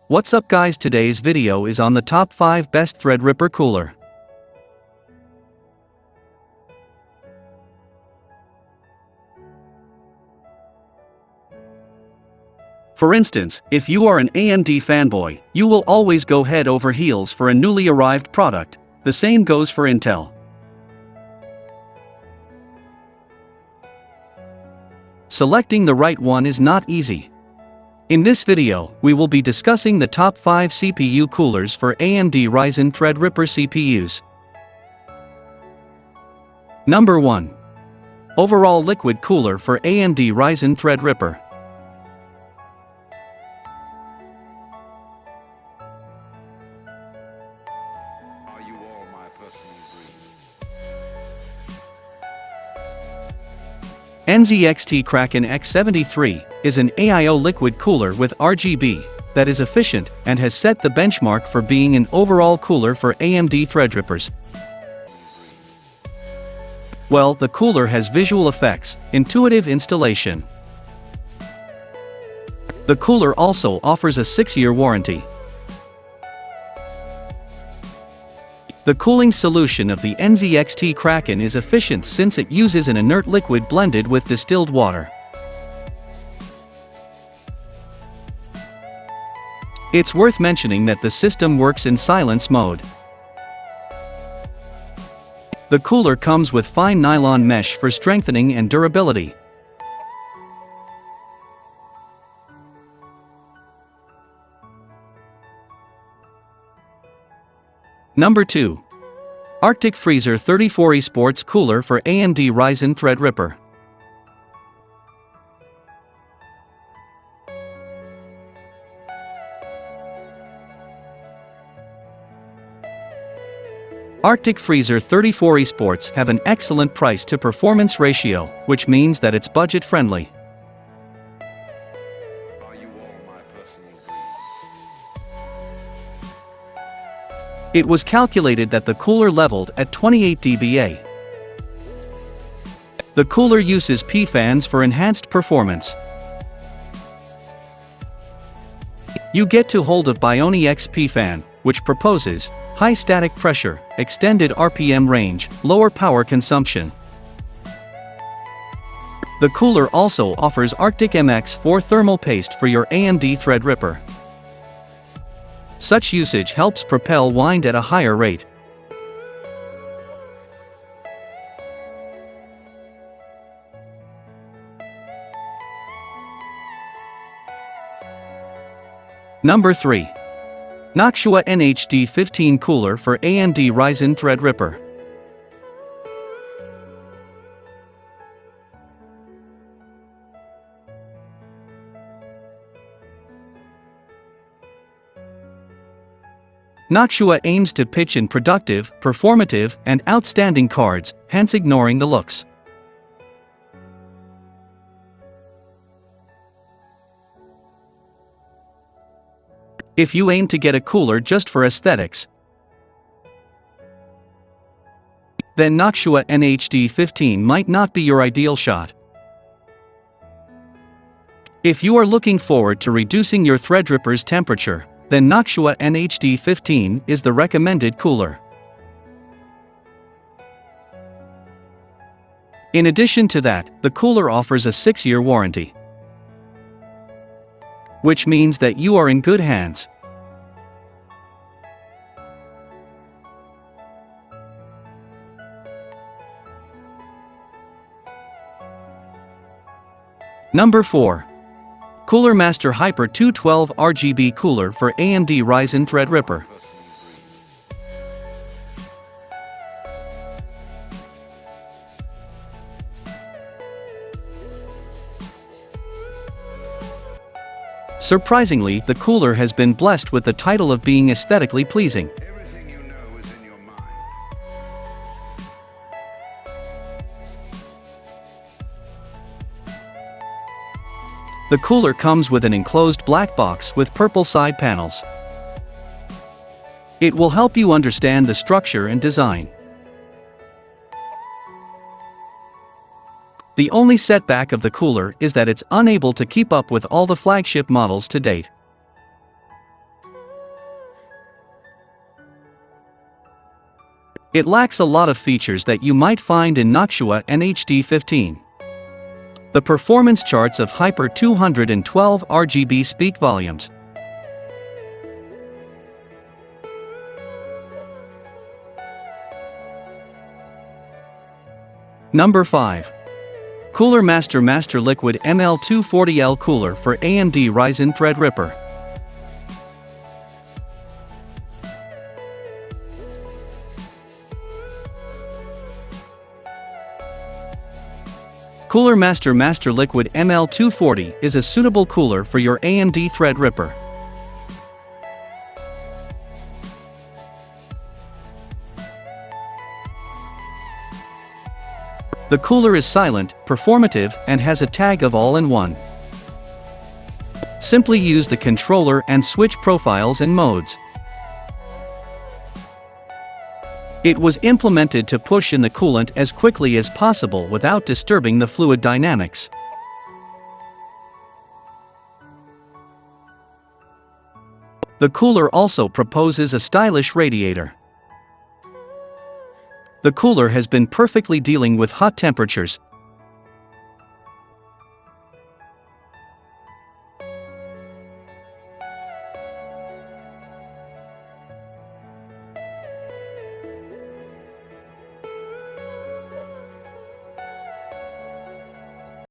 What's up guys, today's video is on the top 5 best Threadripper Cooler. For instance, if you are an AMD fanboy, you will always go head over heels for a newly arrived product. The same goes for Intel. Selecting the right one is not easy. In this video, we will be discussing the top 5 CPU coolers for AMD Ryzen Threadripper CPUs. Number 1. Overall Liquid Cooler for AMD Ryzen Threadripper. NZXT Kraken X73 is an AIO liquid cooler with RGB that is efficient and has set the benchmark for being an overall cooler for AMD Threadrippers. Well, the cooler has visual effects, intuitive installation. The cooler also offers a 6-year warranty. The cooling solution of the NZXT Kraken is efficient since it uses an inert liquid blended with distilled water. It's worth mentioning that the system works in silence mode. The cooler comes with fine nylon mesh for strengthening and durability. Number 2. Arctic Freezer 34 Esports Cooler for AMD Ryzen Threadripper. Arctic Freezer 34 Esports have an excellent price to performance ratio, which means that it's budget friendly. It was calculated that the cooler leveled at 28 dBA. The cooler uses P fans for enhanced performance. You get to hold a Bioni XP fan, which proposes high static pressure, extended RPM range, lower power consumption. The cooler also offers Arctic MX4 thermal paste for your AMD Threadripper. Such usage helps propel wind at a higher rate. Number 3. Noctua NHD15 Cooler for AMD Ryzen Threadripper. Noctua aims to pitch in productive, performative, and outstanding cards, hence ignoring the looks. If you aim to get a cooler just for aesthetics, then Noctua NHD15 might not be your ideal shot. If you are looking forward to reducing your Threadripper's temperature, then Noctua NHD15 is the recommended cooler. In addition to that, the cooler offers a 6-year warranty, which means that you are in good hands. Number 4. Cooler Master Hyper 212 RGB Cooler for AMD Ryzen Threadripper. Surprisingly, the cooler has been blessed with the title of being aesthetically pleasing. The cooler comes with an enclosed black box with purple side panels. It will help you understand the structure and design. The only setback of the cooler is that it's unable to keep up with all the flagship models to date. It lacks a lot of features that you might find in Noctua NHD15. The performance charts of Hyper 212 RGB speak volumes. Number 5. Cooler Master Liquid ML240L Cooler for AMD Ryzen Threadripper. Cooler Master Liquid ML240 is a suitable cooler for your AMD Threadripper. The cooler is silent, performative, and has a tag of all-in-one. Simply use the controller and switch profiles and modes. It was implemented to push in the coolant as quickly as possible without disturbing the fluid dynamics. The cooler also proposes a stylish radiator. The cooler has been perfectly dealing with hot temperatures,